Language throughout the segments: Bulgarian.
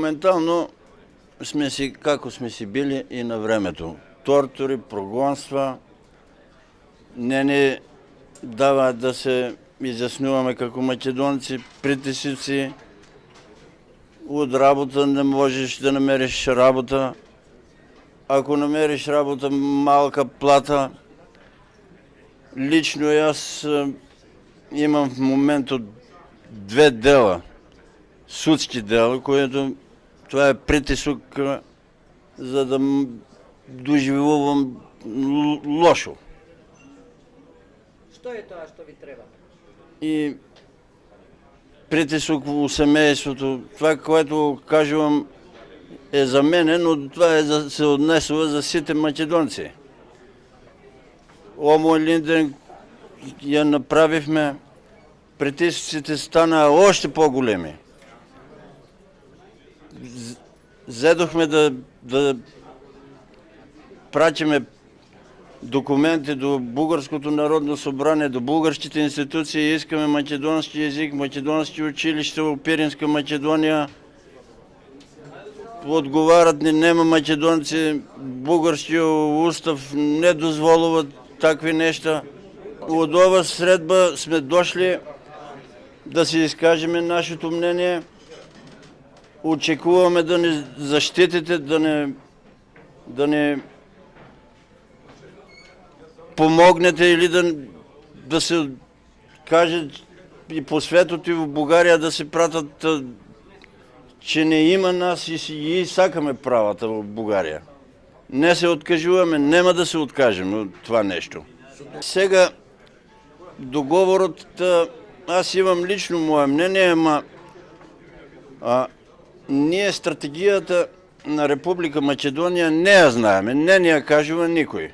моментално сме си, како сме си били и на времето. Тортури, прогонства, не ни дава да се изяснуваме како македонци, притисици, от работа не можеш да намериш работа. Ако намериш работа, малка плата. Лично аз имам в момента 2 дела, судски дела, което това е притиск, за да доживувам лошо. Што е тоа што ви треба? И притиск у семейството, това, което кажувам, е за мене, но това се отнесува за сите македонци. Омо Линден я направихме, притисците стана още по-големи. Зедохме да пратиме документи до Българското народно събрание, до българските институции, искаме македонски език, македонски училища в Пиринска Македония. Отговарят ни, нема македонци, българския устав не дозволува такви неща. От ова средба сме дошли да си изкажем нашето мнение. Очекуваме да ни защитите, да ни помогнете или да се каже и по светото и в България да се пратят, че не има нас и сакаме правата в България. Не се откажуваме, нема да се откажем от това нещо. Сега договорът, аз имам лично мое мнение, ама ние стратегията на Република Македония не я знаеме, не ни я кажува никой.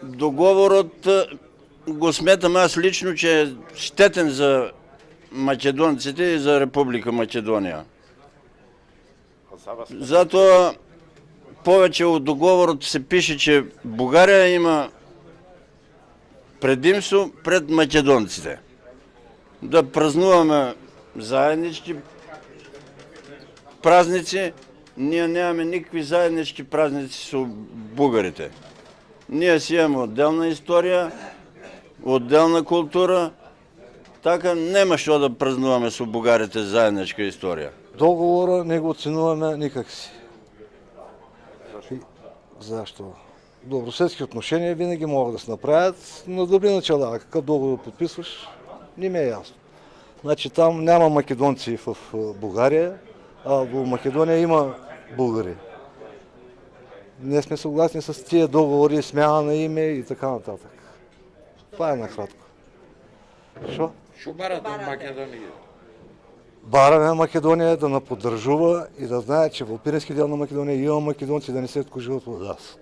Договорът го сметам аз лично, че е щетен за македонците и за Република Македония. Затова повече от договорът се пише, че България има предимство пред македонците. Да празнуваме заеднички празници, ние нямаме никакви заеднички празници с българите. Ние си имаме отделна история, отделна култура, така нема що да празнуваме с бугарите заедничка история. Договора не го оценуваме никак си. Защо? Добросъседски отношения винаги могат да се направят на добри начала. Какъв договор подписваш, не ми е ясно. Значи там няма македонци в България, а в Македония има българи. Не сме съгласни с тия договори, смяна на име и така нататък. Това е накратко. Шо? Барате в Македония. Бараме Македония да наподдържува и да знае, че в Пирински дел на Македония има македонци да не се откажуват от нас.